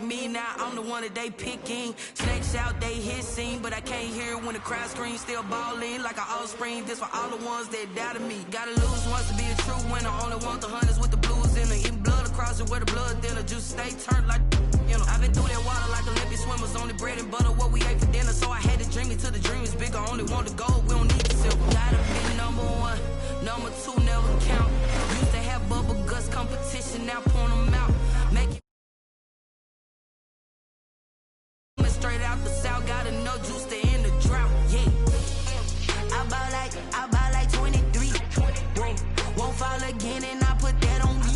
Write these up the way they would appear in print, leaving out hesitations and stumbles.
at me now, I'm the one that they picking. Snakes out, they hissing, but I can't hear when the crowd screams. Still balling like an offspring. This for all the ones that doubted me. Gotta lose once to be a true winner. Only want the hunters with the blues in it. Eating blood across it where the blood thinner. Juice stay turned like, you know. I've been through that water like Olympic swimmers. Only bread and butter, what we ate for dinner. So I had to dream it till the dream is bigger. Only want the gold, we don't need the silver. Gotta be number one, number two never count. Used to have bubble guts competition, now point them out. Make it straight out the south, got enough juice to end the drought. Yeah, I buy like 23. Whoa, won't fall again, and I put that on me.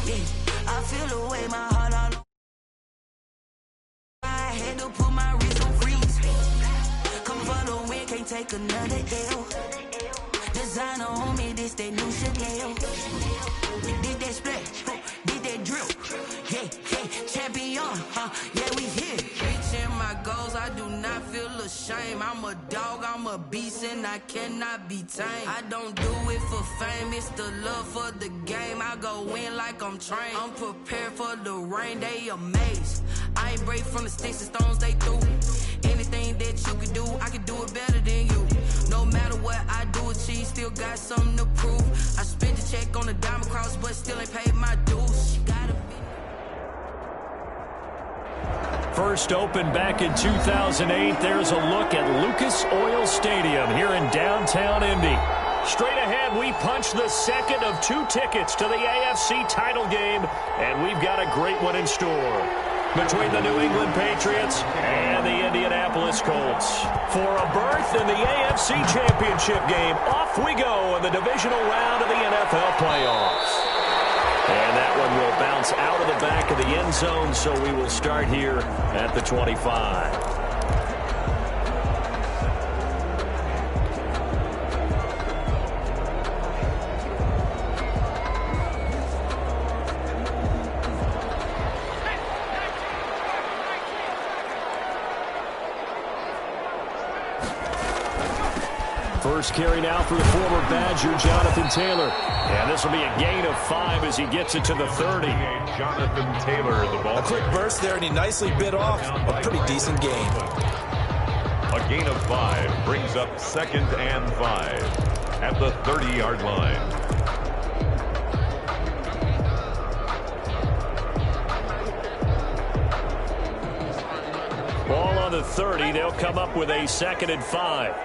Yeah, I feel the way my heart all. I had to put my wrist on freeze. Come for the win, can't take another L. Designer on me, this that new Chanel. Did that splash, did that drill. Yeah, champion, yeah, we here. Reaching my goals, I do not feel ashamed. I'm a dog, I'm a beast, and I cannot be tamed. I don't do it for fame, it's the love for the game. I go in like I'm trained. I'm prepared for the rain, they amazed. I ain't brave from the sticks and stones they threw. Anything that you can do, I can do it better than you. No matter what I do achieve, still got something to prove. I spent the check on the diamond cross, but still ain't paid my dues. Gotta be. First opened back in 2008. There's a look at Lucas Oil Stadium here in downtown Indy. Straight ahead, we punch the second of 2 tickets to the AFC title game, and we've got a great one in store between the New England Patriots and the Indianapolis Colts. For a berth in the AFC Championship game, off we go in the divisional round of the NFL playoffs. And that one will bounce out of the back of the end zone, so we will start here at the 25. First carry now for the former Badger, Jonathan Taylor. And this will be a gain of 5 as he gets it to the 30. Jonathan Taylor, the ball. A quick burst there, and he nicely bit off a pretty decent gain. A gain of 5 brings up 2nd and 5 at the 30-yard line. Ball on the 30. They'll come up with a 2nd and 5.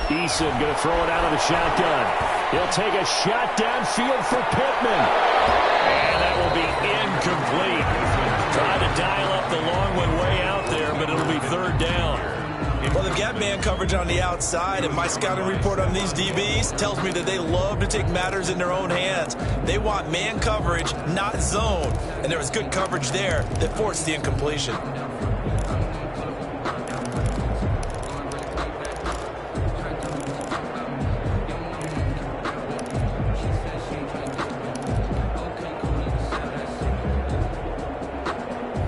Eason going to throw it out of the shotgun. He'll take a shot downfield for Pittman. And that will be incomplete. Trying to dial up the long one way out there, but it'll be 3rd down. Well, they've got man coverage on the outside, and my scouting report on these DBs tells me that they love to take matters in their own hands. They want man coverage, not zone. And there was good coverage there that forced the incompletion.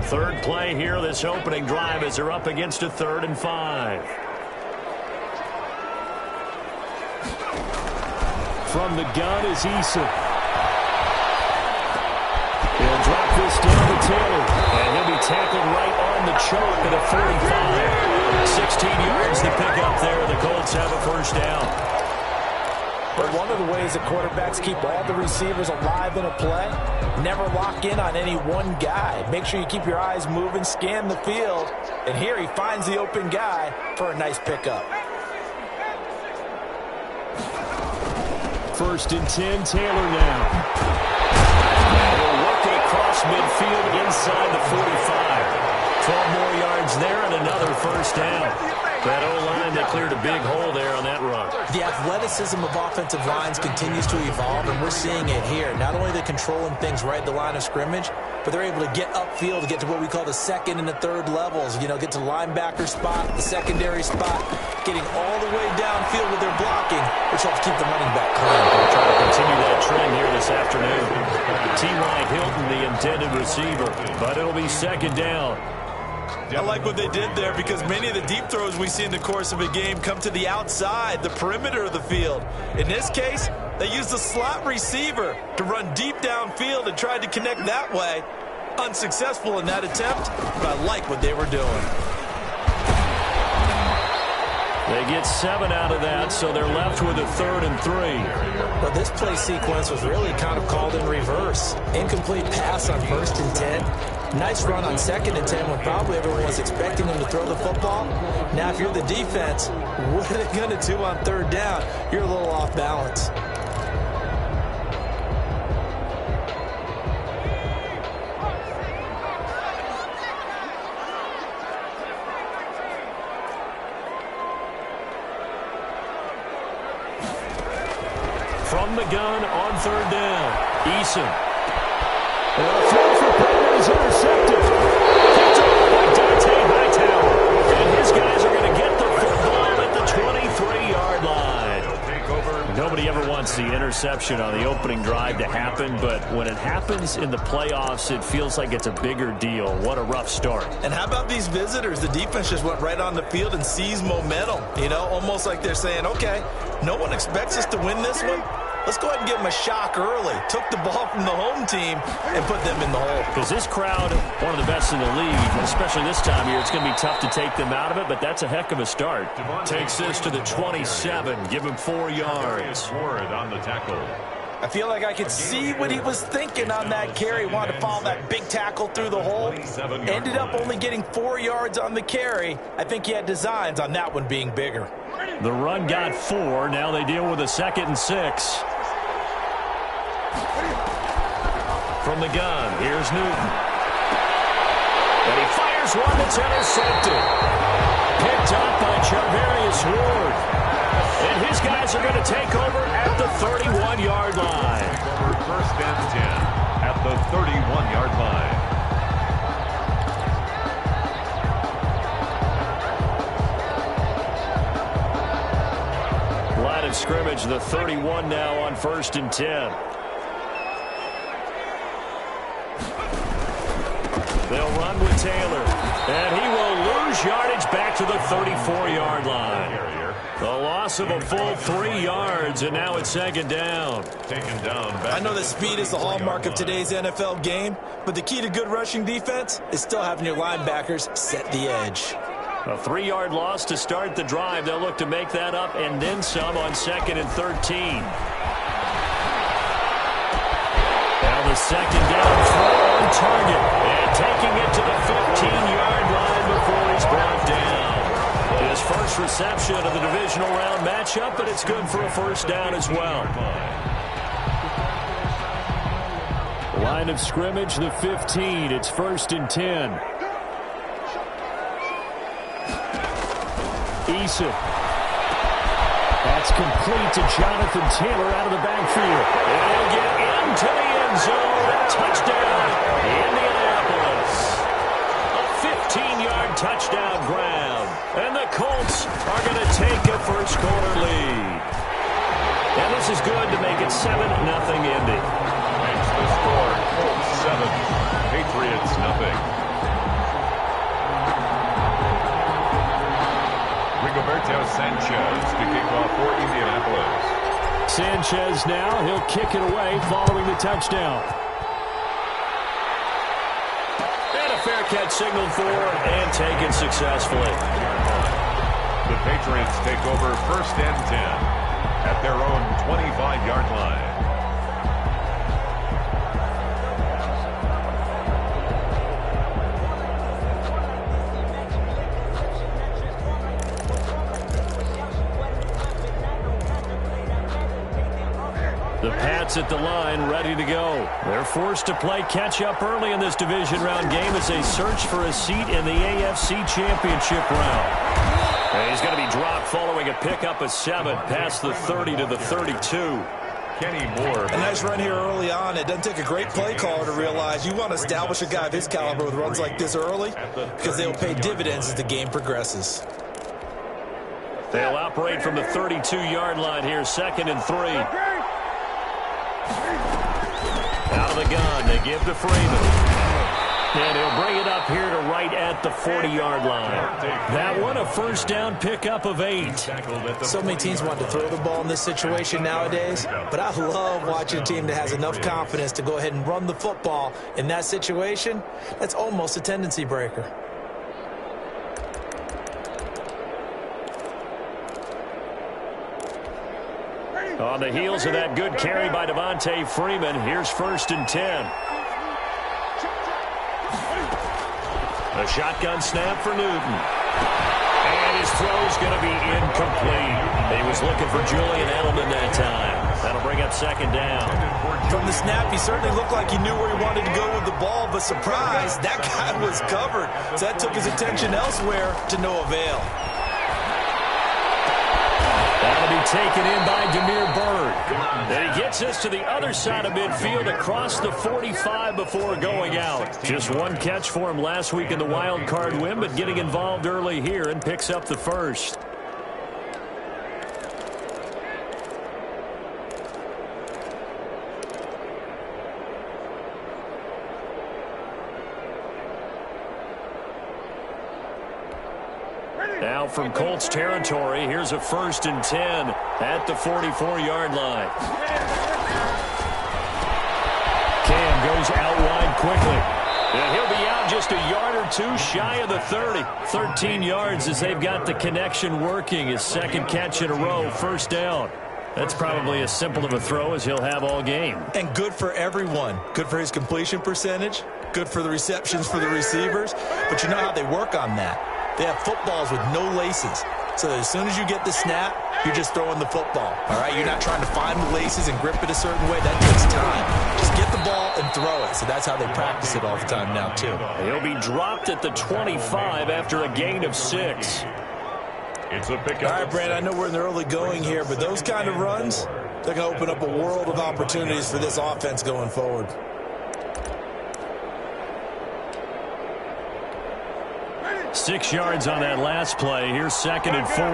Third play here, this opening drive, as they're up against a 3rd and 5. From the gun is Eason. He'll drop this down to Taylor, and he'll be tackled right on the choke at a 45. 16 yards to pick up there. The Colts have a 1st down. But one of the ways that quarterbacks keep all the receivers alive in a play, never lock in on any one guy. Make sure you keep your eyes moving, scan the field. And here he finds the open guy for a nice pickup. 1st and 10, Taylor now. And he'll work it across midfield inside the 45. 12 more yards there and another 1st down. That O-line, they cleared a big hole there on that run. The athleticism of offensive lines continues to evolve, and we're seeing it here. Not only are they controlling things right at the line of scrimmage, but they're able to get upfield to get to what we call the 2nd and the 3rd levels. You know, get to the linebacker spot, the secondary spot, getting all the way downfield with their blocking, which helps keep the running back clean. They'll try to continue that trend here this afternoon. T.Y. Hilton, the intended receiver, but it'll be 2nd down. I like what they did there, because many of the deep throws we see in the course of a game come to the outside, the perimeter of the field. In this case, They used a slot receiver to run deep downfield and tried to connect that way. Unsuccessful in that attempt, but I like what they were doing. They get 7 out of that, so they're left with a 3rd and 3. Well, this play sequence was really kind of called in reverse. Incomplete pass on 1st and 10. Nice run on 2nd and 10 when probably everyone was expecting them to throw the football. Now, if you're the defense, what are they going to do on 3rd down? You're a little off balance. From the gun on 3rd down, Eason. And a throw for Payton is intercepted. Picked up by Dante Hightower. And his guys are going to get the football at the 23-yard line. Nobody ever wants the interception on the opening drive to happen, but when it happens in the playoffs, it feels like it's a bigger deal. What a rough start. And how about these visitors? The defense just went right on the field and seized momentum. You know, almost like they're saying, okay, no one expects us to win this one. Let's go ahead and give them a shock early. Took the ball from the home team and put them in the hole. Because this crowd, one of the best in the league, especially this time of year, it's going to be tough to take them out of it, but that's a heck of a start. Takes this to the 27, give him 4 yards. On the tackle. I feel like I could see what he was thinking on that carry. Wanted to follow that big tackle through the hole. Ended up only getting 4 yards on the carry. I think he had designs on that one being bigger. The run got 4. Now they deal with a 2nd and 6. From the gun, here's Newton. And he fires one that's intercepted. Picked up by Charvarius Ward. And his guys are going to take over at the 31-yard line. First and 10 at the 31-yard line. Line of scrimmage, the 31 now on 1st and 10. They'll run with Taylor, and he will lose yardage back to the 34-yard line. The loss of a full 3 yards, and now it's 2nd down. Taken down. I know that speed is the hallmark of today's NFL game, but the key to good rushing defense is still having your linebackers set the edge. A 3-yard loss to start the drive. They'll look to make that up and then some on 2nd and 13. Now the 2nd down throw on target. And taking it to the 15-yard line before he's brought down. His first reception of the divisional round matchup, but it's good for a 1st down as well. Line of scrimmage, the 15. It's 1st and 10. Eason. That's complete to Jonathan Taylor out of the backfield. And he'll get into the end zone. Touchdown, Indianapolis. A 15-yard touchdown grab. And the Colts are going to take a first-quarter lead. And this is good to make it 7-0 Indy. Makes the score Colts 7, Patriots 0. Rigoberto Sanchez to kick off for Indianapolis. Sanchez now, he'll kick it away following the touchdown. And a fair catch signaled for and taken successfully. The Patriots take over 1st and 10 at their own 25-yard line. The Pats at the line, ready to go. They're forced to play catch-up early in this division round game as they search for a seat in the AFC Championship round. And he's going to be dropped following a pickup of 7 past the 30 to the 32. Kenny Moore. A nice run here early on. It doesn't take a great play caller to realize you want to establish a guy of his caliber with runs like this early because they will pay dividends as the game progresses. They'll operate from the 32-yard line here, 2nd and 3. Out of the gun, they give to Freeman. And he'll bring it up here to right at the 40-yard line. That one, a first down pickup of 8. So many teams want to throw the ball in this situation nowadays, but I love watching a team that has enough confidence to go ahead and run the football in that situation. That's almost a tendency breaker. On the heels of that good carry by Devontae Freeman, here's 1st and 10. A shotgun snap for Newton. And his throw's going to be incomplete. He was looking for Julian Edelman that time. That'll bring up 2nd down. From the snap, he certainly looked like he knew where he wanted to go with the ball, but surprise, that guy was covered. So that took his attention elsewhere to no avail. That'll be taken in by Demir Bird. And he gets us to the other side of midfield across the 45 before going out. Just one catch for him last week in the wild card win, but getting involved early here and picks up the first. Now from Colts territory, here's a 1st and 10 at the 44-yard line. Cam goes out wide quickly. And he'll be out just a yard or two shy of the 30. 13 yards as they've got the connection working. His 2nd catch in a row, 1st down. That's probably as simple of a throw as he'll have all game. And good for everyone. Good for his completion percentage. Good for the receptions for the receivers. But you know how they work on that. They have footballs with no laces. So that as soon as you get the snap, you're just throwing the football. All right? You're not trying to find the laces and grip it a certain way. That takes time. Just get the ball and throw it. So that's how they practice it all the time now, too. He'll be dropped at the 25 after a gain of 6. It's a pickup. All right, Brad, I know we're in the early going here, but those kind of runs, they're going to open up a world of opportunities for this offense going forward. 6 yards on that last play. Here's 2nd and 4.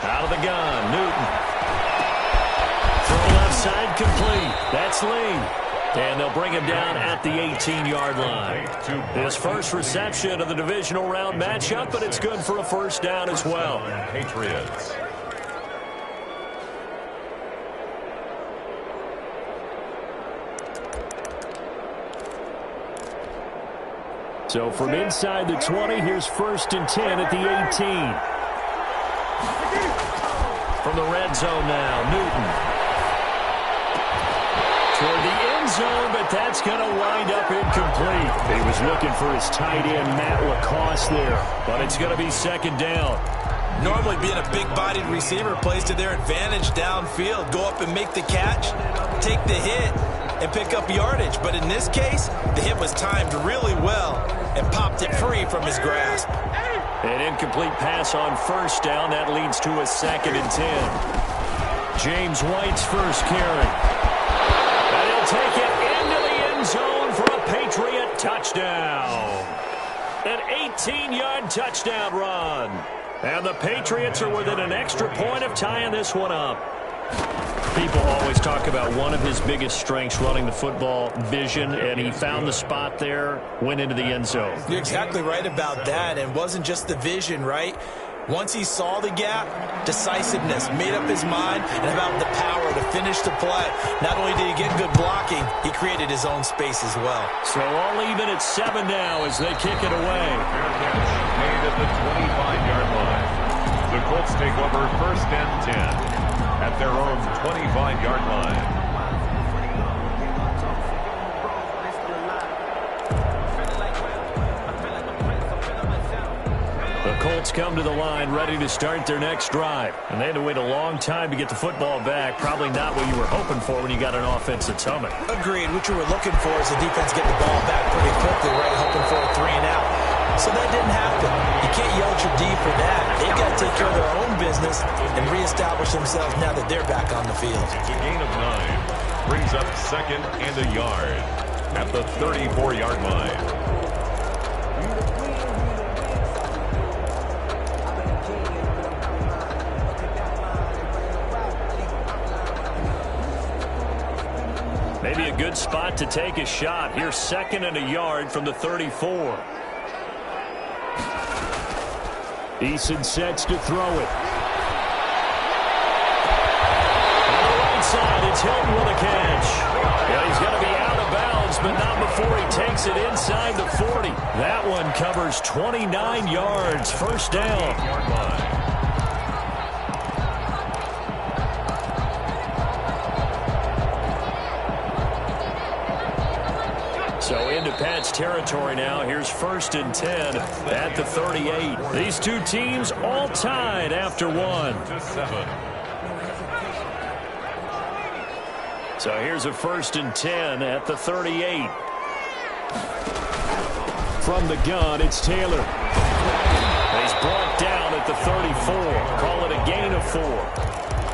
Out of the gun, Newton. Throw left side complete. That's Lee. And they'll bring him down at the 18-yard line. His first reception of the divisional round matchup, but it's good for a 1st down as well. Patriots. So from inside the 20, here's 1st and 10 at the 18. From the red zone now, Newton. Toward the end zone, but that's going to wind up incomplete. He was looking for his tight end, Matt Lacoste there, but it's going to be 2nd down. Normally being a big-bodied receiver plays to their advantage downfield. Go up and make the catch, take the hit, and pick up yardage. But in this case, the hit was timed really well and popped it free from his grasp. An incomplete pass on 1st down. That leads to a 2nd and 10. James White's first carry. And he'll take it into the end zone for a Patriot touchdown. An 18-yard touchdown run. And the Patriots are within an extra point of tying this one up. People always talk about one of his biggest strengths, running the football, vision, and he found the spot there, went into the end zone. You're exactly right about that, and it wasn't just the vision, right? Once he saw the gap, decisiveness, made up his mind, and about the power to finish the play. Not only did he get good blocking, he created his own space as well. So all even at 7 now as they kick it away. Made at the 25-yard line. The Colts take over 1st and 10 at their own 25-yard line. The Colts come to the line ready to start their next drive. And they had to wait a long time to get the football back. Probably not what you were hoping for when you got an offense that's humming. Agreed. What you were looking for is the defense get the ball back pretty quickly, right? Hoping for a 3 and out. So that didn't happen. You can't yell at your D for that. They've got to take care of their own business and reestablish themselves now that they're back on the field. It's a gain of 9. Brings up 2nd and a yard at the 34-yard line. Maybe a good spot to take a shot. Here's 2nd and a yard from the 34. Eason sets to throw it. On the right side, it's Hilton with a catch. Yeah, he's going to be out of bounds, but not before he takes it inside the 40. That one covers 29 yards. First down. So into Pat's territory now. Here's 1st and 10 at the 38. These two teams all tied after one. So here's a 1st and 10 at the 38. From the gun, it's Taylor. He's brought down at the 34. Call it a gain of 4.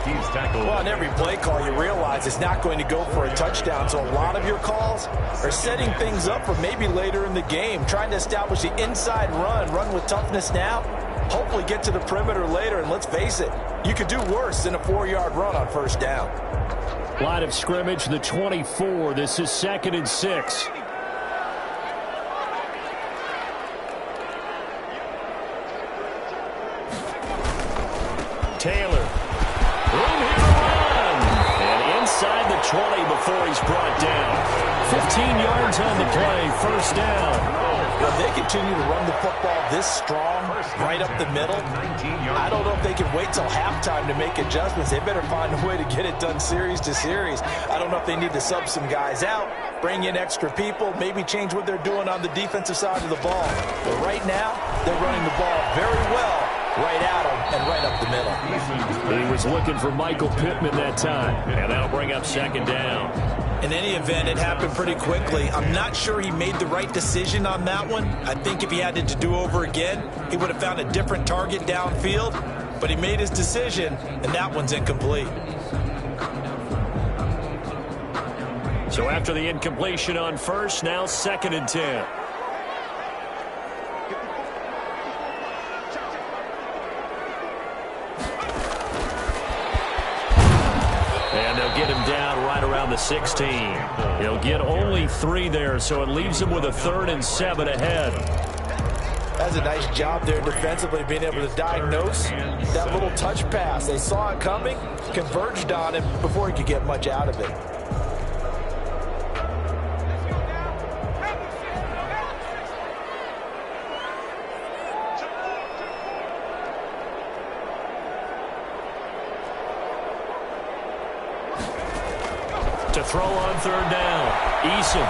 He's tackled. Well, on every play call, you realize it's not going to go for a touchdown. So a lot of your calls are setting things up for maybe later in the game, trying to establish the inside run with toughness now, hopefully get to the perimeter later. And let's face it, you could do worse than a 4-yard run on first down. Line of scrimmage, the 24. This is 2nd and 6. Taylor. Room here to run. And inside the 20 before he's brought down. 15 yards on the play. First down. If they continue to run the football this strong, right up the middle, I don't know if they can wait till halftime to make adjustments. They better find a way to get it done series to series. I don't know if they need to sub some guys out, bring in extra people, maybe change what they're doing on the defensive side of the ball. But right now, they're running the ball very well right at them and right up the middle. He was looking for Michael Pittman that time, and that'll bring up 2nd down. In any event, it happened pretty quickly. I'm not sure he made the right decision on that one. I think if he had it to do over again, he would have found a different target downfield. But he made his decision, and that one's incomplete. So after the incompletion on first, now 2nd and 10. And they'll get him down right around the 16. He'll get only 3 there, so it leaves him with a 3rd and 7 ahead. That's a nice job there defensively, being able to diagnose that little touch pass. They saw it coming, converged on him before he could get much out of it. To throw on 3rd down. Eason.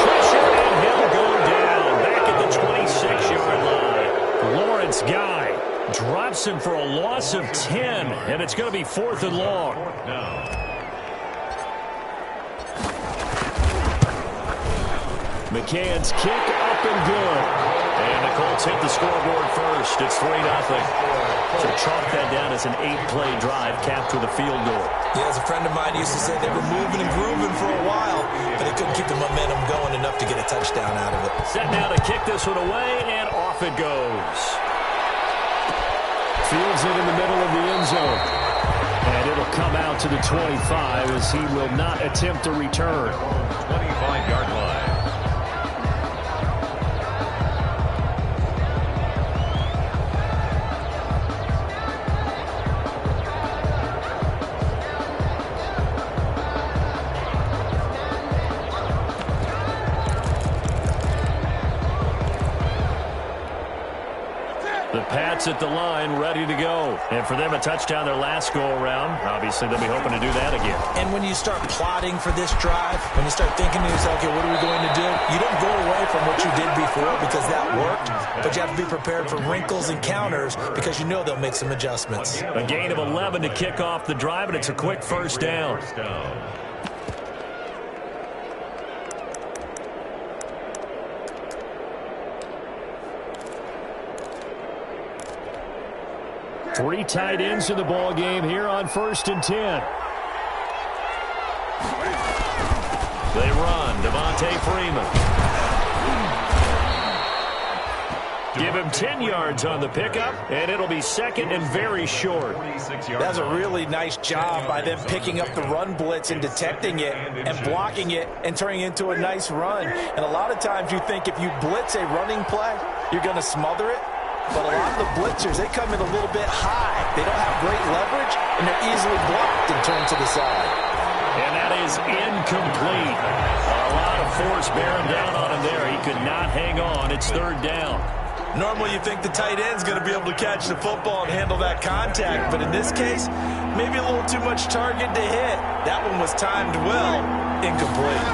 Pressure, and he'll go down. Back at the 26-yard line. Lawrence Guy drops him for a loss of 10, and it's going to be 4th and long. McCann's kick up and good. And the Colts hit the scoreboard first. It's 3-0. So chalk that down as an 8-play drive capped with a field goal. Yeah, as a friend of mine used to say, they were moving and grooving for a while, but they couldn't keep the momentum going enough to get a touchdown out of it. Set now to kick this one away, and off it goes. Fields it in the middle of the end zone. And it'll come out to the 25 as he will not attempt to return. 25-yard line. The Pats at the line, ready to go. And for them, a touchdown their last go-around. Obviously, they'll be hoping to do that again. And when you start plotting for this drive, when you start thinking to yourself, okay, what are we going to do? You don't go away from what you did before because that worked, but you have to be prepared for wrinkles and counters because you know they'll make some adjustments. A gain of 11 to kick off the drive, and it's a quick first down. Three tight ends in the ball game here on 1st and 10. They run. Devontae Freeman. Give him 10 yards on the pickup, and it'll be second and very short. That's a really nice job by them picking up the run blitz and detecting it and blocking it and turning it into a nice run. And a lot of times you think if you blitz a running play, you're going to smother it. But a lot of the blitzers, they come in a little bit high. They don't have great leverage, and they're easily blocked and turned to the side. And that is incomplete. A lot of force bearing down on him there. He could not hang on. It's third down. Normally you think the tight end's going to be able to catch the football and handle that contact, but in this case, maybe a little too much target to hit. That one was timed well, incomplete.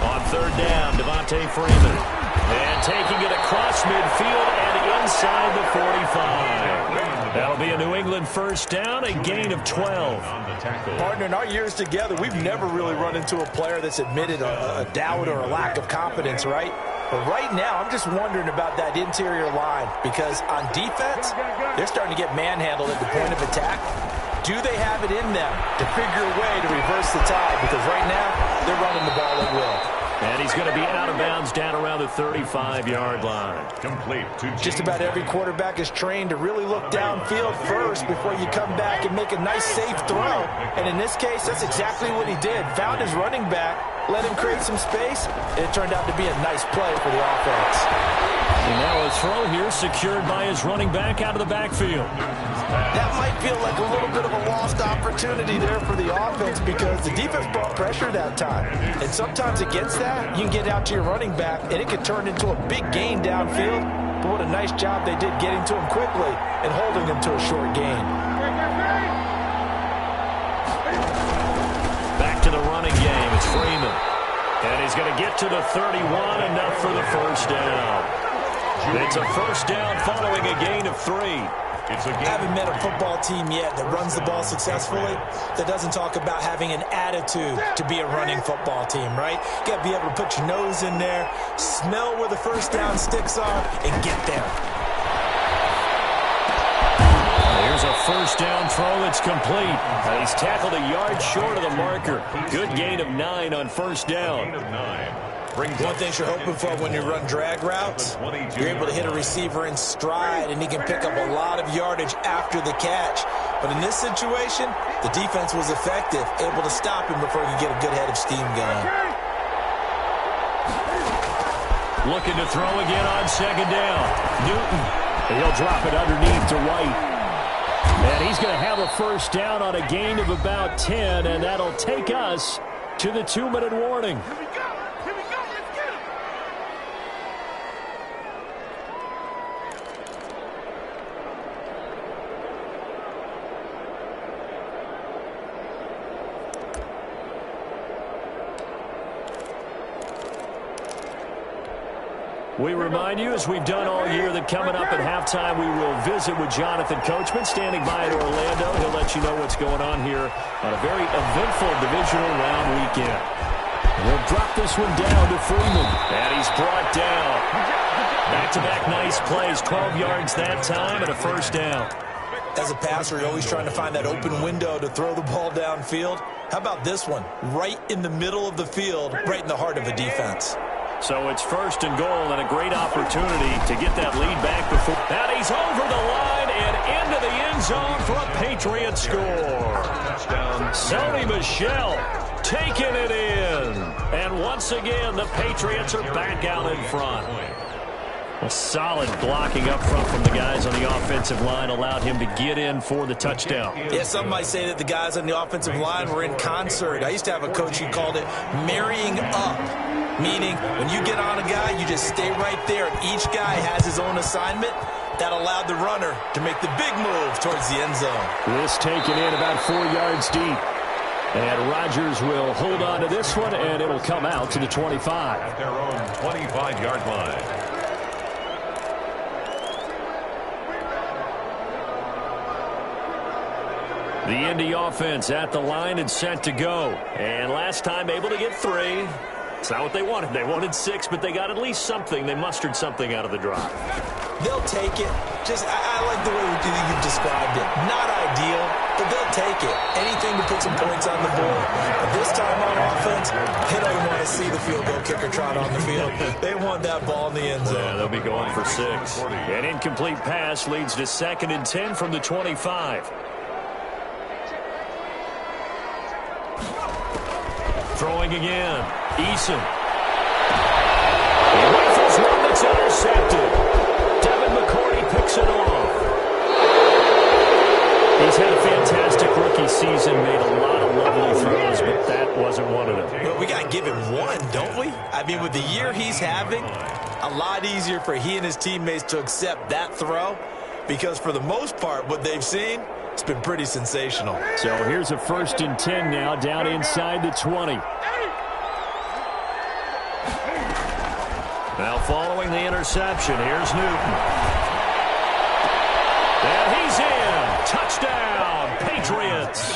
On third down, Devontae Freeman. And taking it across midfield and inside the 45. That'll be a New England first down, a gain of 12. Partner, in our years together, we've never really run into a player that's admitted a doubt or a lack of confidence, right? But right now, I'm just wondering about that interior line because on defense, they're starting to get manhandled at the point of attack. Do they have it in them to figure a way to reverse the tide? Because right now, they're running the ball at will. And he's going to be out of bounds down around the 35-yard line. Complete to Just about every quarterback is trained to really look downfield first before you come back and make a nice, safe throw. And in this case, that's exactly what he did. Found his running back, let him create some space, and it turned out to be a nice play for the offense. And now a throw here secured by his running back out of the backfield. That might feel like a little bit of a lost opportunity there for the offense because the defense brought pressure that time. And sometimes against that, you can get out to your running back, and it could turn into a big gain downfield. But what a nice job they did getting to him quickly and holding him to a short gain. Back to the running game. It's Freeman. And he's going to get to the 31, enough for the first down. It's a first down following a gain of 3. I haven't met a football team yet that runs the ball successfully that doesn't talk about having an attitude to be a running football team, right? You got to be able to put your nose in there, smell where the first down sticks are, and get there. Here's a first down throw that's complete. And he's tackled a yard short of the marker. Good gain of 9 on first down. One thing you're hoping for when you run drag routes, you're able to hit a receiver in stride, and he can pick up a lot of yardage after the catch. But in this situation, the defense was effective, able to stop him before he could get a good head of steam going. Looking to throw again on second down. Newton. And he'll drop it underneath to White. And he's going to have a first down on a gain of about 10, and that'll take us to the 2-minute warning. We remind you, as we've done all year, that coming up at halftime, we will visit with Jonathan Coachman, standing by in Orlando. He'll let you know what's going on here on a very eventful divisional round weekend. We'll drop this one down to Freeman, and he's brought down. Back-to-back nice plays, 12 yards that time, and a first down. As a passer, you're always trying to find that open window to throw the ball downfield. How about this one? Right in the middle of the field, right in the heart of the defense. So it's first and goal and a great opportunity to get that lead back before. And he's over the line and into the end zone for a Patriots score. Sony Michel taking it in. And once again, the Patriots are back out in front. A solid blocking up front from the guys on the offensive line allowed him to get in for the touchdown. Yeah, some might say that the guys on the offensive line were in concert. I used to have a coach who called it marrying up, meaning when you get on a guy, you just stay right there. Each guy has his own assignment. That allowed the runner to make the big move towards the end zone. This taken in about 4 yards deep. And Rodgers will hold on to this one, and it'll come out to the 25. At their own 25-yard line. The Indy offense at the line and set to go. And last time able to get 3. It's not what they wanted. They wanted 6, but they got at least something. They mustered something out of the drive. They'll take it. I like the way you described it. Not ideal, but they'll take it. Anything to put some points on the board. But this time on offense, they don't want to see the field goal kicker trot on the field. They want that ball in the end zone. Yeah, they'll be going for 6. An incomplete pass leads to 2nd and 10 from the 25. Throwing again. Eason. He rifles one that's intercepted. Devin McCourty picks it off. He's had a fantastic rookie season, made a lot of lovely throws, but that wasn't one of them. Well, we got to give him one, don't we? I mean, with the year he's having, a lot easier for he and his teammates to accept that throw because for the most part, what they've seen, it's been pretty sensational. So here's a 1st and 10 now, down inside the 20. Now following the interception, here's Newton. And he's in. Touchdown, Patriots.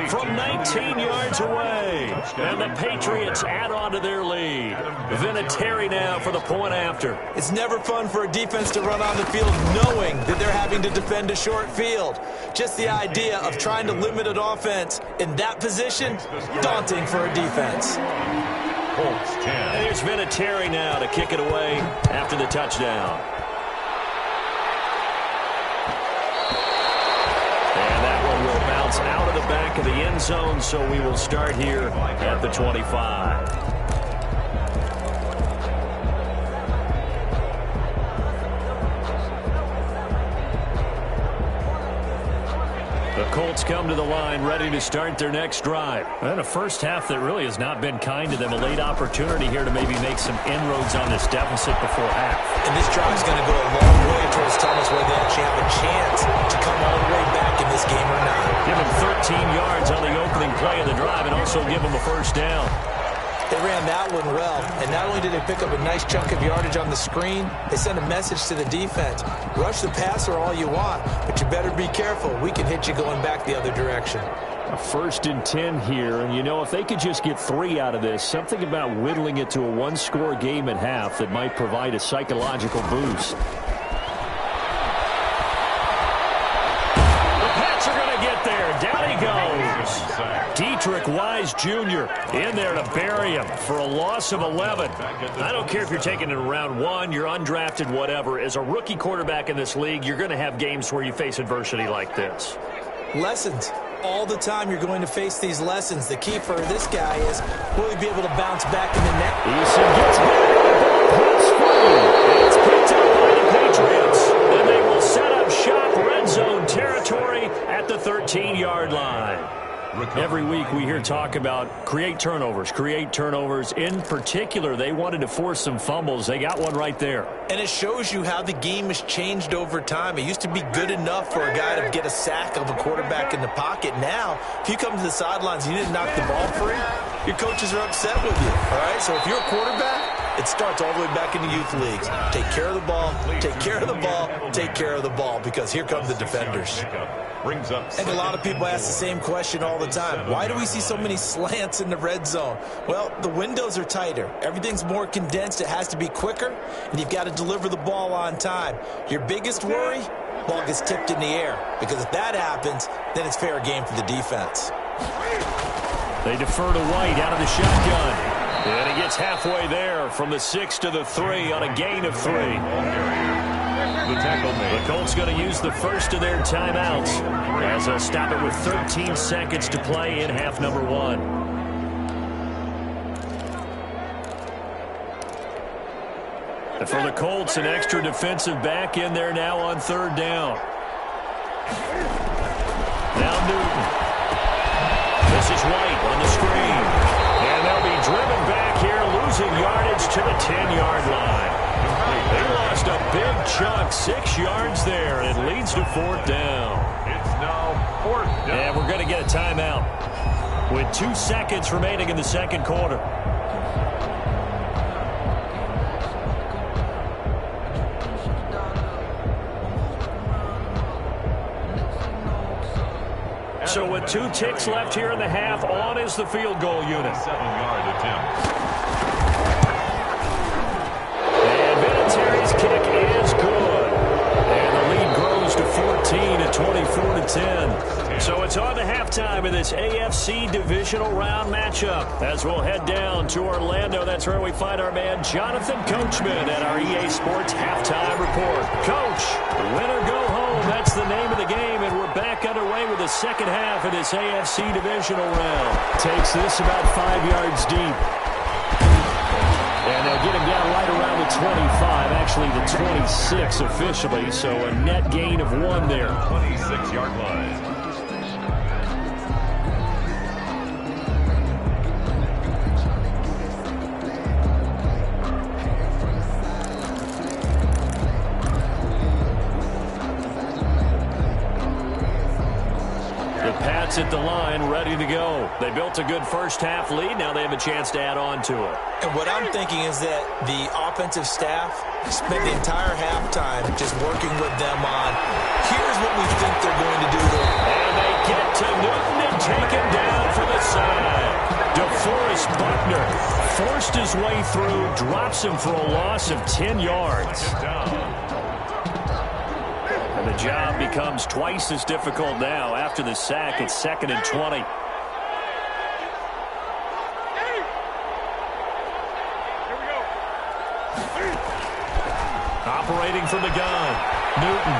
From 19 yards away. And the Patriots add on to their lead. Vinatieri now for the point after. It's never fun for a defense to run on the field knowing that they're having to defend a short field. Just the idea of trying to limit an offense in that position, daunting for a defense. Colts 10. And here's Vinatieri now to kick it away after the touchdown. And that one will bounce out of the back of the end zone, so we will start here at the 25. The Colts come to the line ready to start their next drive. And a first half that really has not been kind to them. A late opportunity here to maybe make some inroads on this deficit before half. And this drive is going to go a long way towards telling us whether they actually have a chance to come all the way back in this game or not. Give them 13 yards on the opening play of the drive and also give them a first down. They ran that one well, and not only did they pick up a nice chunk of yardage on the screen, they sent a message to the defense. Rush the passer all you want, but you better be careful. We can hit you going back the other direction. A 1st and 10 here, and you know, if they could just get 3 out of this, something about whittling it to a one-score game at half that might provide a psychological boost. The Pats are going to get there. Down he goes. Dietrich Wise Jr. in there to bury him for a loss of 11. I don't care if you're taking it in round 1, you're undrafted, whatever. As a rookie quarterback in this league, you're going to have games where you face adversity like this. Lessons. All the time you're going to face these lessons. The key for this guy is, will he be able to bounce back in the net? Eason gets back. It's picked up by the Patriots. And they will set up shop red zone territory at the 13-yard line. Every week we hear talk about create turnovers. In particular, they wanted to force some fumbles. They got one right there. And it shows you how the game has changed over time. It used to be good enough for a guy to get a sack of a quarterback in the pocket. Now, if you come to the sidelines and you didn't knock the ball free, your coaches are upset with you. All right? So if you're a quarterback, it starts all the way back in the youth leagues. Take care of the ball, take care of the ball, take care of the ball, because here come the defenders. Brings up. I think a lot of people ask the same question all the time. Why do we see so many slants in the red zone? Well, the windows are tighter. Everything's more condensed. It has to be quicker, and you've got to deliver the ball on time. Your biggest worry? Ball gets tipped in the air, because if that happens, then it's fair game for the defense. They defer to White out of the shotgun. And he gets halfway there from the 6 to the 3 on a gain of 3. The tackle made. The Colts going to use the first of their timeouts as they'll stop it with 13 seconds to play in half number 1. And for the Colts, an extra defensive back in there now on 3rd down. Now Newton. This is White on the screen. And they'll be driven back here, losing yardage to the 10-yard line. They lost a big chunk, 6 yards there, and it leads to 4th down. It's now 4th down. And we're going to get a timeout with 2 seconds remaining in the second quarter. So with 2 ticks left here in the half, on is the field goal unit. 7-yard attempt. And Vinatieri's kick is good. 14 at 24-10. So it's on to halftime in this AFC divisional round matchup. As we'll head down to Orlando, that's where we find our man Jonathan Coachman at our EA Sports halftime report. Coach, win or go home, that's the name of the game, and we're back underway with the second half of this AFC divisional round. Takes this about 5 yards deep. And they'll get him down right around the 25, actually the 26 officially, so a net gain of 1 there. 26-yard line. At the line, ready to go. They built a good first-half lead. Now they have a chance to add on to it. And what I'm thinking is that the offensive staff spent the entire halftime just working with them on, here's what we think they're going to do. And they get to Newton and take him down for the side. DeForest Buckner forced his way through, drops him for a loss of 10 yards. And the job becomes twice as difficult now after the sack. It's 2nd and 20. Operating from the gun, Newton.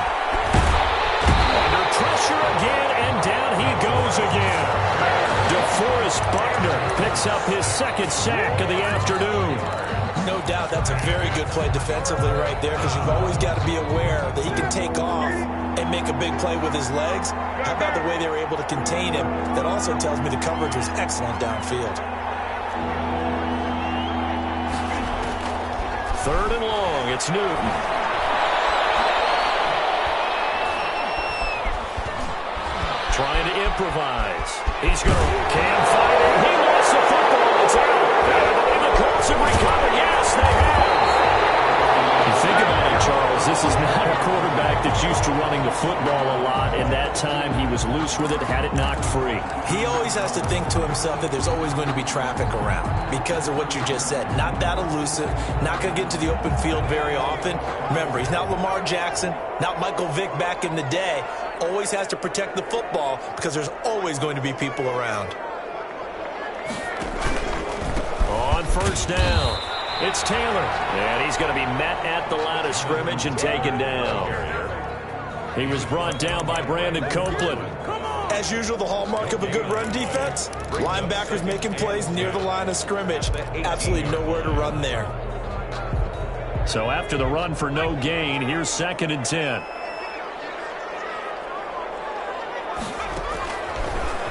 Under pressure again, and down he goes again. DeForest Buckner picks up his 2nd sack of the afternoon. No doubt that's a very good play defensively right there, because you've always got to be aware that he can take off and make a big play with his legs. How about the way they were able to contain him? That also tells me the coverage was excellent downfield. 3rd and long, it's Newton. Trying to improvise. He's going to can fight it. He lost the football. It's out. The Colts have recovered. Yes, they have. You think about it, Charles. This is not a quarterback that's used to running the football a lot, and that time he was loose with it, had it knocked free. He always has to think to himself that there's always going to be traffic around because of what you just said. Not that elusive, not going to get to the open field very often. Remember, he's not Lamar Jackson, not Michael Vick back in the day. Always has to protect the football because there's always going to be people around. On 1st down, it's Taylor. And he's going to be met at the line of scrimmage and taken down. He was brought down by Brandon Copeland. As usual, the hallmark of a good run defense, linebackers making plays near the line of scrimmage. Absolutely nowhere to run there. So after the run for no gain, here's 2nd and 10.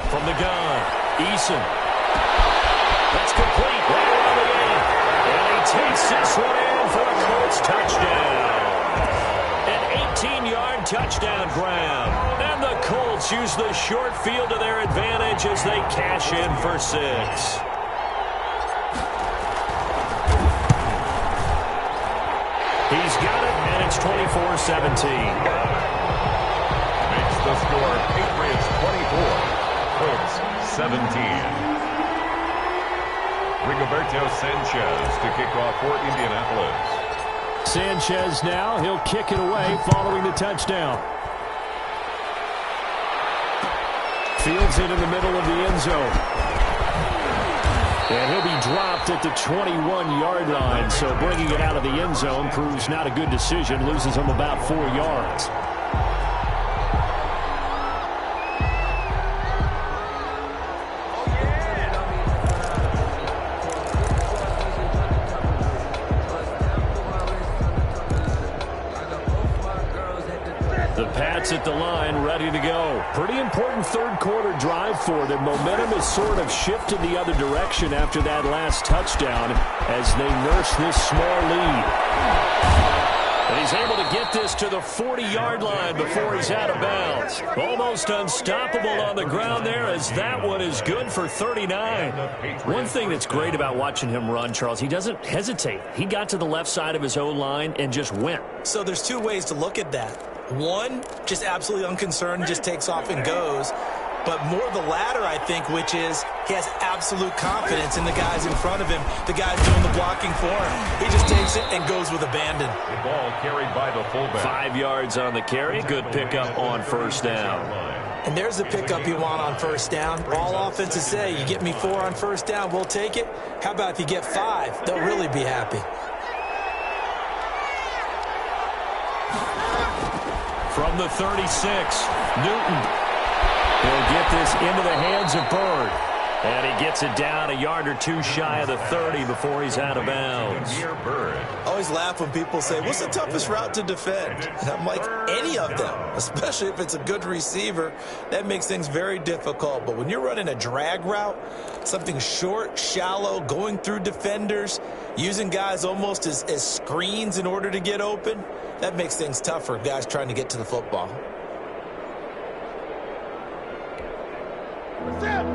From the gun, Eason. That's complete. Right around the end. And he takes this one in for a Colts touchdown. An 18-yard touchdown grab. And the Colts use the short field to their advantage as they cash in for 6. He's got it, and it's 24-17. Makes the score Patriots 24. Colts 17. Rigoberto Sanchez to kick off for Indianapolis. Sanchez now, he'll kick it away following the touchdown. Fields it in the middle of the end zone. And he'll be dropped at the 21-yard line, so bringing it out of the end zone proves not a good decision, loses him about 4 yards. At the line, ready to go. Pretty important 3rd quarter drive for them. Momentum has sort of shifted the other direction after that last touchdown as they nurse this small lead. And he's able to get this to the 40-yard line before he's out of bounds. Almost unstoppable on the ground there as that one is good for 39. One thing that's great about watching him run, Charles, he doesn't hesitate. He got to the left side of his own line and just went. So there's 2 ways to look at that. One, just absolutely unconcerned, just takes off and goes. but more the latter, I think, which is he has absolute confidence in the guys in front of him, the guys doing the blocking for him. He just takes it and goes with abandon. The ball carried by the fullback. 5 yards on the carry. Good pickup on first down. And there's the pickup you want on first down. All offenses say, you get me 4 on first down, we'll take it. How about if you get 5? They'll really be happy. From the 36, Newton. He'll get this into the hands of Bird. And he gets it down a yard or two shy of the 30 before he's out of bounds. I always laugh when people say, what's the toughest route to defend? And I'm like, any of them, especially if it's a good receiver. That makes things very difficult. But when you're running a drag route, something short, shallow, going through defenders, using guys almost as screens in order to get open, that makes things tough for guys trying to get to the football. What's up?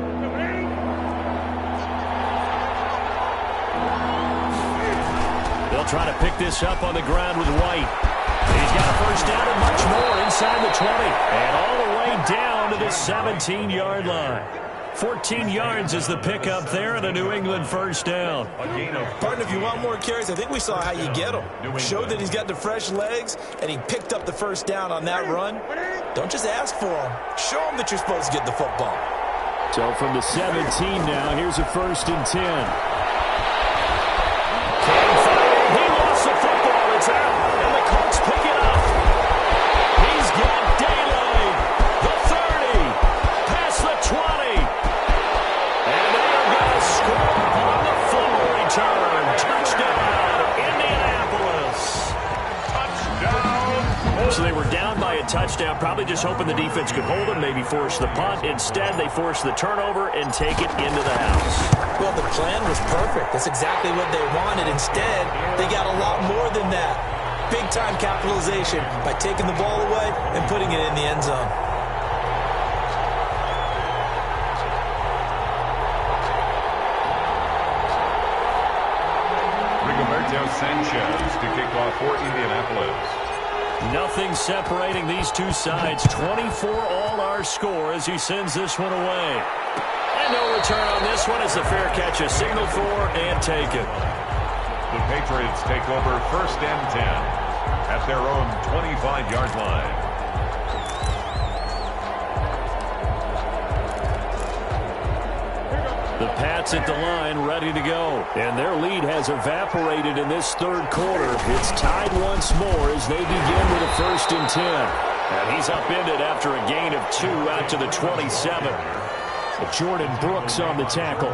They'll try to pick this up on the ground with White. He's got a first down and much more inside the 20. And all the way down to the 17-yard line. 14 yards is the pickup there and a New England first down. Partner, if you want more carries, I think we saw how you get him. Showed that he's got the fresh legs, and he picked up the first down on that run. Don't just ask for him. Show him that you're supposed to get the football. So from the 17 now, here's a first and 10. He lost the football. It's out, and the Colts pick it up. He's got daylight. The 30, past the 20. And they are going to score on the fumble return. Touchdown, Indianapolis. Touchdown. So they were down by a touchdown, probably just hoping the defense could hold them, maybe force the punt. Instead, they forced the turnover and take it into the house. Well, the plan was perfect. That's exactly what they wanted. Instead, they got a lot more than that. Big-time capitalization by taking the ball away and putting it in the end zone. Rigoberto Sanchez to kick off for Indianapolis. Nothing separating these two sides. 24 all our score as he sends this one away. And no return on this one as the fair catch is signaled for and taken. The Patriots take over first and 10 at their own 25-yard line. The Pats at the line ready to go. And their lead has evaporated in this third quarter. It's tied once more as they begin with a first and 10. And he's upended after a gain of 2 out to the 27. Jordan Brooks on the tackle.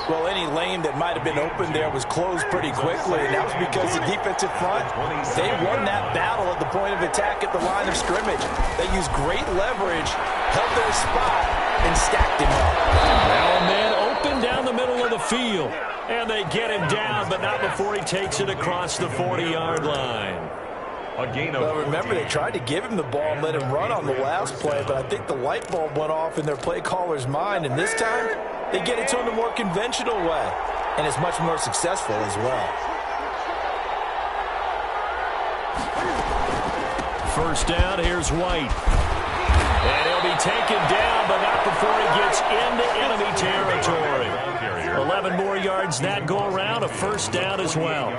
Well, any lane that might have been open there was closed pretty quickly, and that was because the defensive front, they won that battle at the point of attack at the line of scrimmage. They used great leverage, held their spot, and stacked him up. Now a man open down the middle of the field, and they get him down, but not before he takes it across the 40-yard line. Well, remember, they tried to give him the ball and let him run on the last play, but I think the light bulb went off in their play caller's mind, and this time they get it to him the more conventional way, and it's much more successful as well. First down, here's White. And he'll be taken down, but not before he gets into enemy territory. 11 more yards that go around, a first down as well.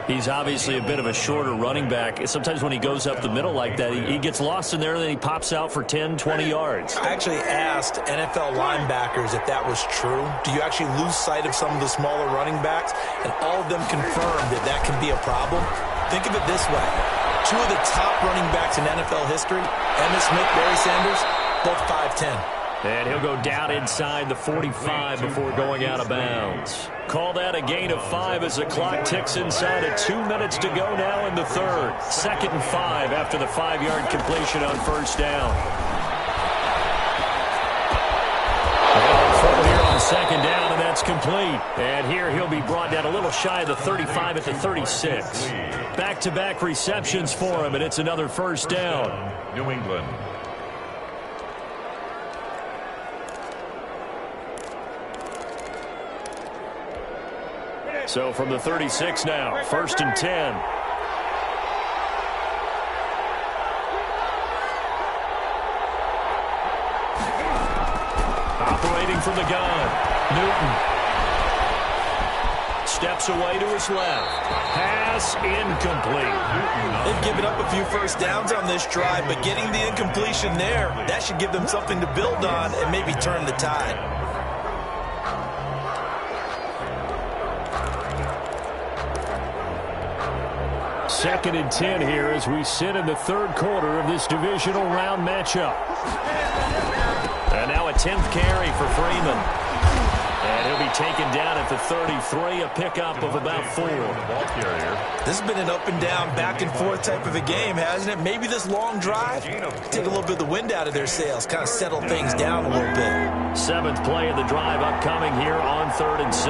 He's obviously a bit of a shorter running back. Sometimes when he goes up the middle like that, he gets lost in there, and then he pops out for 10, 20 yards. I actually asked NFL linebackers if that was true. Do you actually lose sight of some of the smaller running backs? And all of them confirmed that that can be a problem. Think of it this way. 2 of the top running backs in NFL history, Emmitt Smith, Barry Sanders, both 5'10". And he'll go down inside the 45 before going out of bounds. Call that a gain of 5 as the clock ticks inside of 2 minutes to go now in the third. 2nd and 5 after the 5-yard completion on first down. And here on 2nd down, and that's complete. And here he'll be brought down a little shy of the 35 at the 36. Back-to-back receptions for him, and it's another first down. New England. So from the 36 now, 1st and 10. Operating from the gun, Newton. Steps away to his left. Pass incomplete. They've given up a few first downs on this drive, but getting the incompletion there, that should give them something to build on and maybe turn the tide. Second and 10 here as we sit in the third quarter of this divisional round matchup. And now a 10th carry for Freeman. And he'll be taken down at the 33, a pickup of about 4. This has been an up and down, back and forth type of a game, hasn't it? Maybe this long drive, take a little bit of the wind out of their sails, kind of settle things down a little bit. 7th play of the drive upcoming here on 3rd and 6.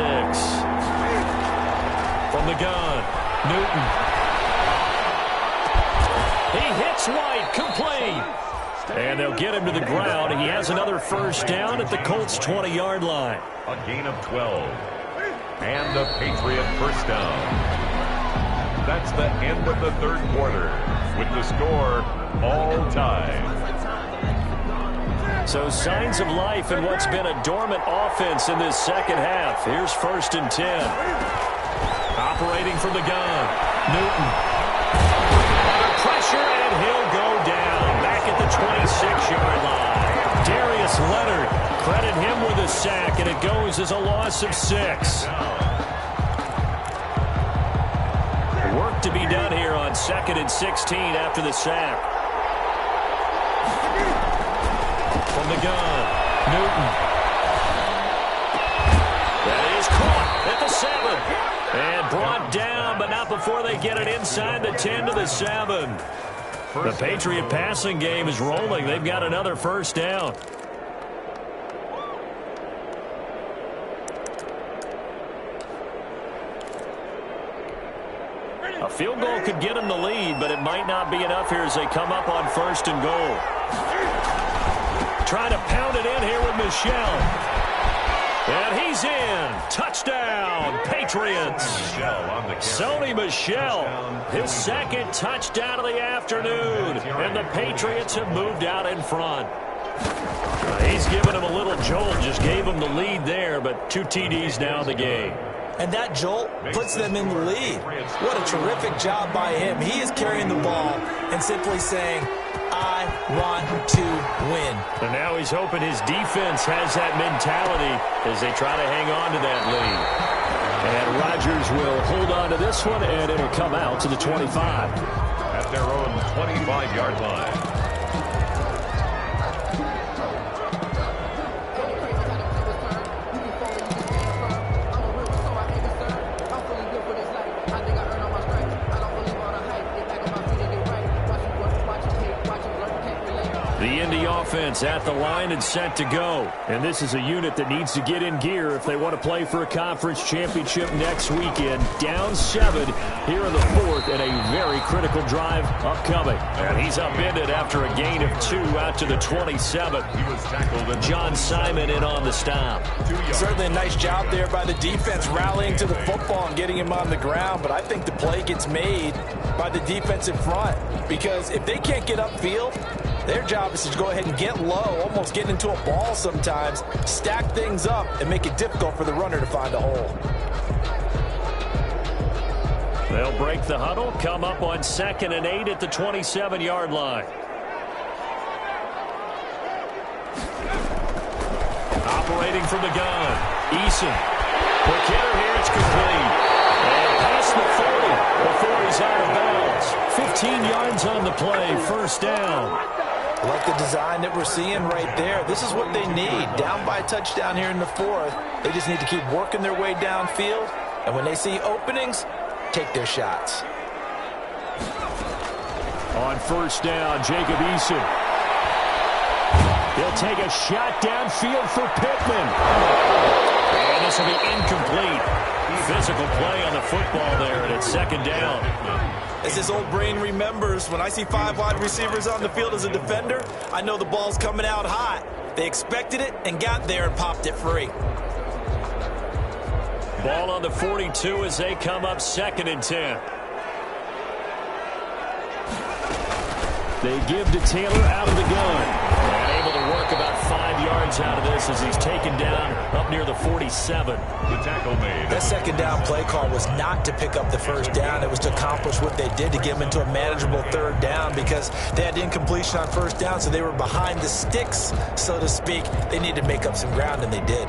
From the gun, Newton. He hits White, complete. And they'll get him to the ground. He has another first down at the Colts' 20-yard line. A gain of 12. And a Patriot first down. That's the end of the third quarter. With the score all tied. So signs of life in what's been a dormant offense in this second half. Here's 1st and 10. Operating from the gun, Newton. Pressure, and he'll go down back at the 26-yard line. Darius Leonard, credit him with a sack, and it goes as a loss of 6. Work to be done here on 2nd and 16 after the sack. From the gun, Newton. That is caught at the 7. And brought down, but not before they get it inside the 10 to the 7. The Patriot passing game is rolling. They've got another first down. A field goal could get them the lead, but it might not be enough here as they come up on 1st and goal. Trying to pound it in here with Michel. And he's in. Touchdown, Patriots. Sony Michel, his second touchdown of the afternoon. And the Patriots have moved out in front. He's given him a little jolt, just gave him the lead there, but 2 TDs now in the game. And that jolt puts them in the lead. What a terrific job by him. He is carrying the ball and simply saying, I want to win. And now he's hoping his defense has that mentality as they try to hang on to that lead. And Rodgers will hold on to this one, and it'll come out to the 25. At their own 25-yard line. The Indy offense at the line and set to go. And this is a unit that needs to get in gear if they want to play for a conference championship next weekend. Down 7 here in the 4th and a very critical drive upcoming. And he's upended after a gain of 2 out to the 27. He was tackled and John Simon in on the stop. Certainly a nice job there by the defense rallying to the football and getting him on the ground. But I think the play gets made by the defensive front. Because if they can't get upfield, their job is to go ahead and get low, almost get into a ball sometimes, stack things up, and make it difficult for the runner to find a hole. They'll break the huddle, come up on 2nd and 8 at the 27-yard line. Operating from the gun, Eason. Quick hitter here, it's complete. And past the 40 before he's out of bounds. 15 yards on the play, first down. I like the design that we're seeing right there. This is what they need. Down by a touchdown here in the 4th. They just need to keep working their way downfield. And when they see openings, take their shots. On first down, Jacob Eason. He'll take a shot downfield for Pittman. And this will be incomplete. Physical play on the football there, and it's 2nd down. As his old brain remembers, when I see 5 wide receivers on the field as a defender, I know the ball's coming out hot. They expected it and got there and popped it free. Ball on the 42 as they come up 2nd and 10. They give to Taylor out of the gun. And able to work about 5 yards out of this as he's taken near the 47. The tackle made. That second down play call was not to pick up the first down. It was to accomplish what they did, to get them into a manageable third down, because they had incompletion on first down, so they were behind the sticks, so to speak. They needed to make up some ground, and they did.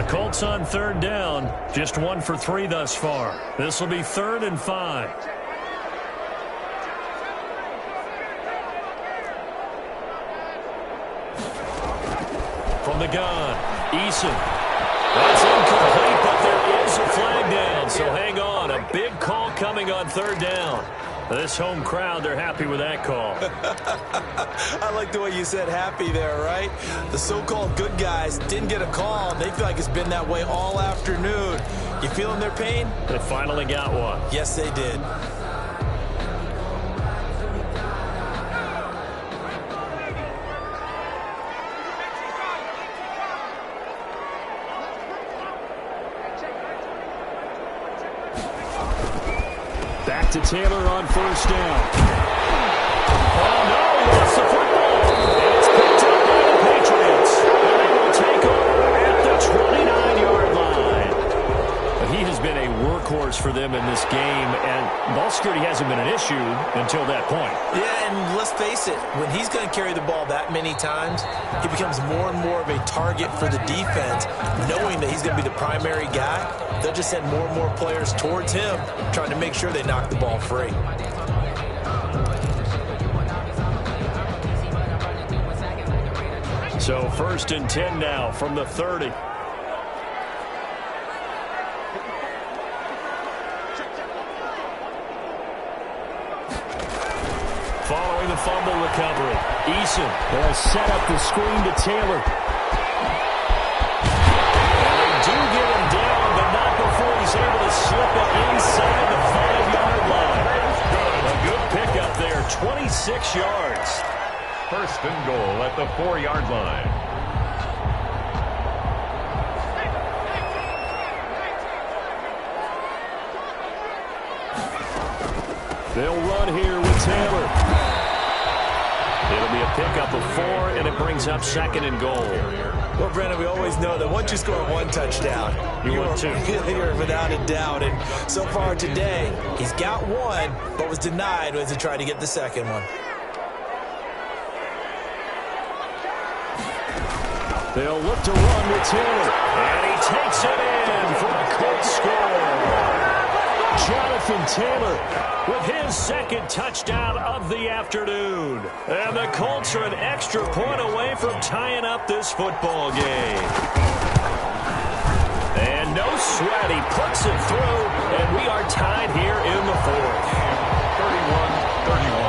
Colts on third down, just 1 for 3 thus far. This will be 3rd and 5. From the gun, Eason. That's incomplete, but there is a flag down, so hang on. A big call coming on third down. This home crowd, they're happy with that call. I like the way you said happy there, right? The so-called good guys didn't get a call, and they feel like it's been that way all afternoon. You feeling their pain? They finally got one. Yes, they did. Back to Taylor on first down. Oh, no, he lost the football. And it's picked up by the Patriots. And they will take over at the 29-yard line. But he has been a workhorse for them in this game, and ball security hasn't been an issue until that point. Yeah, and let's face it, when he's going to carry the ball that many times, he becomes more and more of a target for the defense, knowing that he's going to be the primary guy. They'll just send more and more players towards him, trying to make sure they knock the ball free. So 1st and 10 now from the 30. Following the fumble recovery, Eason has set up the screen to Taylor. And they do get him down, but not before he's able to slip it inside the 5-yard line. A good pickup there, 26 yards. 1st and goal at the 4-yard line. They'll run here with Taylor. It'll be a pickup of 4, and it brings up 2nd and goal. Well, Brandon, we always know that once you score 1 touchdown, you're 2. You're without a doubt. And so far today, he's got 1, but was denied as he tried to get the second one. They'll look to run with Taylor. And he takes it in for a Colts score. Jonathan Taylor with his 2nd touchdown of the afternoon. And the Colts are an extra point away from tying up this football game. And no sweat, he puts it through, and we are tied here in the 4th. 31-31.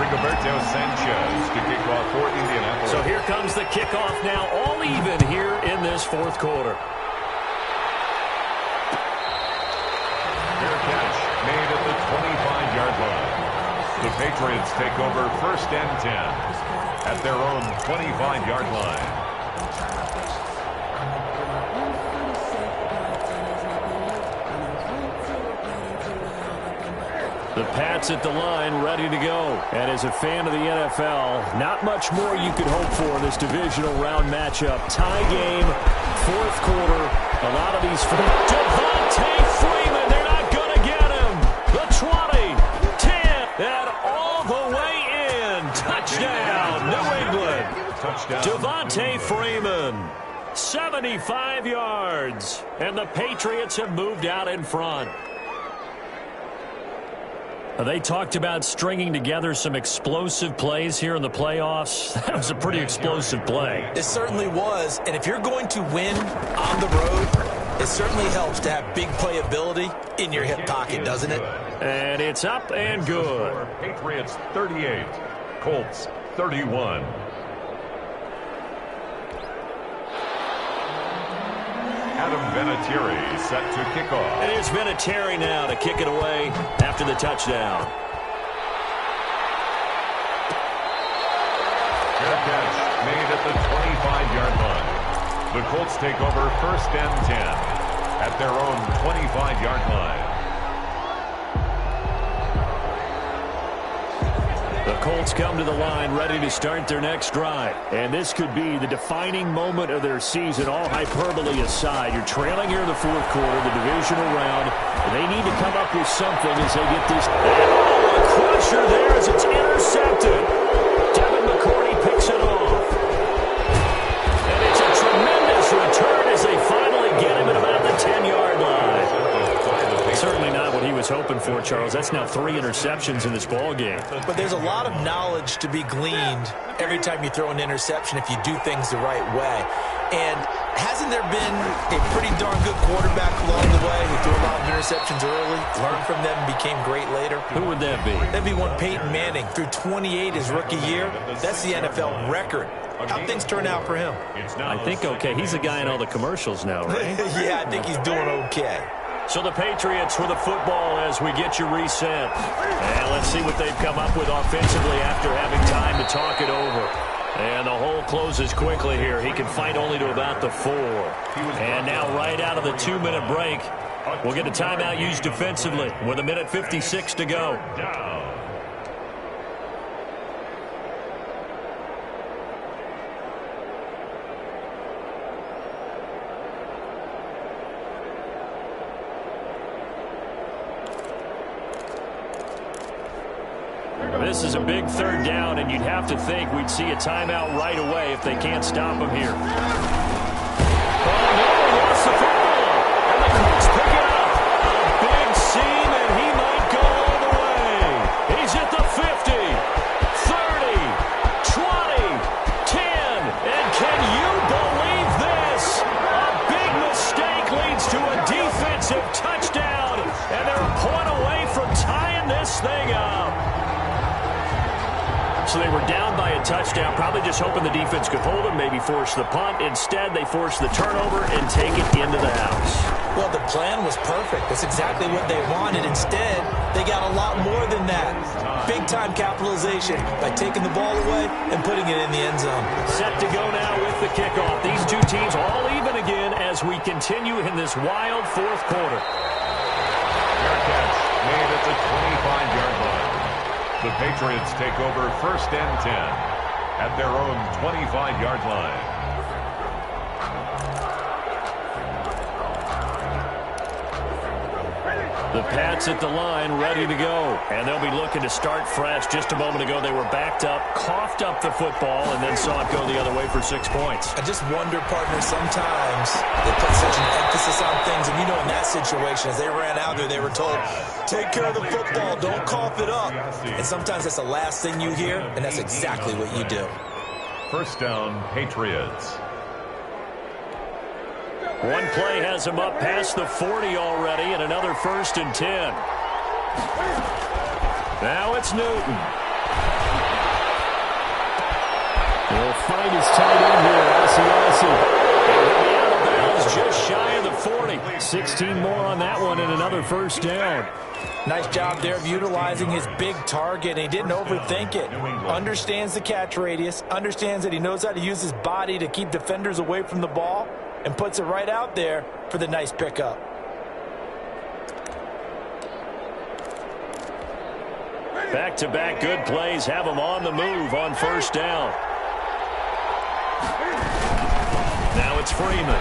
Rigoberto Sanchez to kick off for Indianapolis. So here comes the kickoff now, all even here in this 4th quarter. Fair catch made at the 25-yard line. The Patriots take over 1st and 10 at their own 25-yard line. The Pats at the line, ready to go. And as a fan of the NFL, not much more you could hope for in this divisional round matchup. Tie game, 4th quarter. A lot of these... Devontae Freeman, they're not going to get him. The 20, 10, and all the way in. Touchdown, New England. Touchdown. Devontae Freeman, 75 yards. And the Patriots have moved out in front. They talked about stringing together some explosive plays here in the playoffs. That was a pretty explosive play. It certainly was. And if you're going to win on the road, it certainly helps to have big playability in your hip pocket, doesn't it? And it's up and good. Patriots 38, Colts 31. Adam Vinatieri set to kick off. And it's Vinatieri now to kick it away after the touchdown. Fair catch made at the 25-yard line. The Colts take over 1st and 10 at their own 25-yard line. The Colts come to the line ready to start their next drive. And this could be the defining moment of their season, all hyperbole aside. You're trailing here in the fourth quarter, the divisional round. And they need to come up with something as they get this. Oh, a crusher there as it's intercepted. Devin McCourty picks it off. And it's a tremendous return as they finally get him at about the 10-yard line. Certainly not what he was hoping for, Charles. That's now 3 interceptions in this ball game. But there's a lot of knowledge to be gleaned every time you throw an interception if you do things the right way. And hasn't there been a pretty darn good quarterback along the way who threw a lot of interceptions early, learned from them, and became great later? Who would that be? That'd be one Peyton Manning. Threw 28 his rookie year. That's the NFL record. How'd things turn out for him? I think okay. He's the guy in all the commercials now, right? Yeah, I think he's doing okay. So the Patriots with the football as we get you reset. And let's see what they've come up with offensively after having time to talk it over. And the hole closes quickly here. He can fight only to about the 4. And now right out of the 2-minute break, we'll get a timeout used defensively with 1:56 to go. This is a big 3rd down, and you'd have to think we'd see a timeout right away if they can't stop him here. Oh, no, he lost the football, and the Colts pick it up. A big seam, and he might go all the way. He's at the 50, 30, 20, 10, and can you believe this? A big mistake leads to a defensive touchdown, and they're a point away from tying this thing up. So they were down by a touchdown, probably just hoping the defense could hold them, maybe force the punt. Instead, they force the turnover and take it into the house. Well, the plan was perfect. That's exactly what they wanted. Instead, they got a lot more than that. Big-time capitalization by taking the ball away and putting it in the end zone. Set to go now with the kickoff. These two teams all even again as we continue in this wild fourth quarter. Fair catch made at the 25-yard line. The Patriots take over 1st and 10 at their own 25-yard line. The Pats at the line, ready to go. And they'll be looking to start fresh. Just a moment ago, they were backed up, coughed up the football, and then saw it go the other way for 6 points. I just wonder, partner, sometimes they put such an emphasis on things. And, you know, in that situation, as they ran out there, they were told, take care of the football, don't cough it up. And sometimes that's the last thing you hear, and that's exactly what you do. 1st down, Patriots. One play has him up past the 40 already, and another 1st and 10. Now it's Newton. He'll find his tight end here, Asiasi. Out of bounds, just shy of the 40. 16 more on that one, and another 1st down. Nice job there of utilizing his big target. He didn't overthink it. Understands the catch radius, understands that he knows how to use his body to keep defenders away from the ball, and puts it right out there for the nice pickup. Back-to-back good plays have him on the move on 1st down. Now it's Freeman.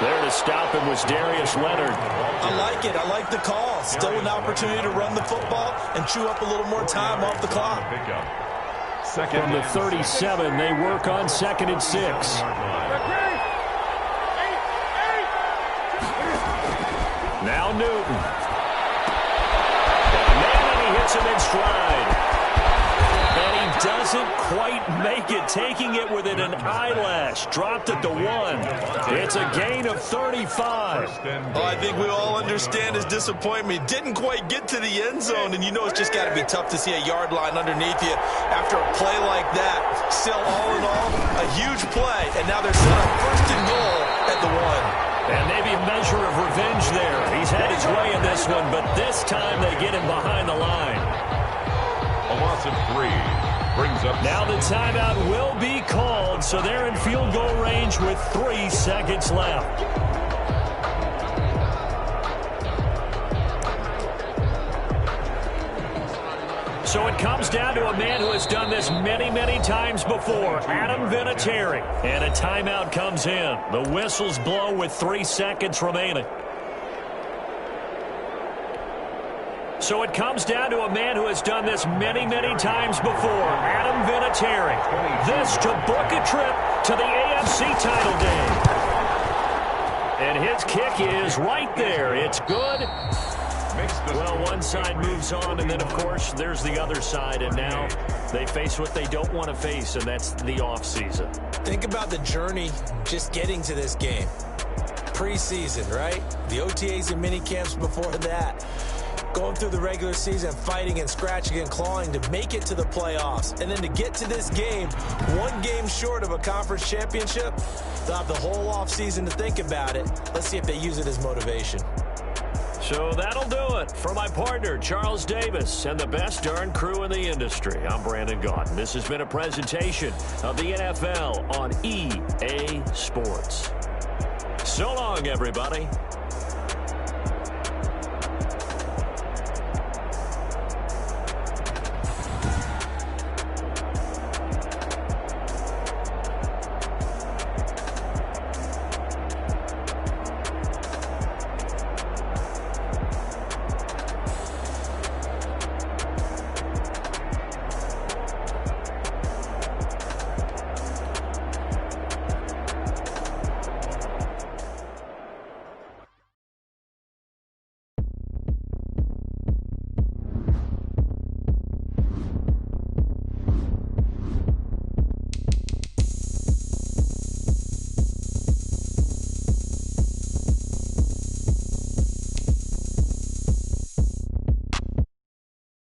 There to stop him was Darius Leonard. I like it. I like the call. Still an opportunity to run the football and chew up a little more time off the clock. From the 37, they work on 2nd and 6. Now Newton. And he hits him in stride. And he doesn't quite make it, taking it within an eyelash. Dropped at the 1. It's a gain of 35. Well, I think we all understand his disappointment. Didn't quite get to the end zone, and you know it's just got to be tough to see a yard line underneath you after a play like that. Still, all in all, a huge play, and now they're set up 1st and goal at the 1. And maybe a measure of revenge there. He's had his way in this one, but this time they get him behind the line. A loss of 3. brings up... Now the timeout will be called, so they're in field goal range with 3 seconds left. So it comes down to a man who has done this many, many times before, Adam Vinatieri. And a timeout comes in. The whistles blow with 3 seconds remaining. So it comes down to a man who has done this many, many times before, Adam Vinatieri. This to book a trip to the AFC title game. And his kick is right there. It's good. Well, one side moves on, and then, of course, there's the other side, and now they face what they don't want to face, and that's the offseason. Think about the journey just getting to this game. Preseason, right? The OTAs and mini camps before that. Going through the regular season, fighting and scratching and clawing to make it to the playoffs. And then to get to this game, 1 game short of a conference championship, they'll have the whole offseason to think about it. Let's see if they use it as motivation. So that'll do it. For my partner, Charles Davis, and the best darn crew in the industry, I'm Brandon Gaudin. This has been a presentation of the NFL on EA Sports. So long, everybody.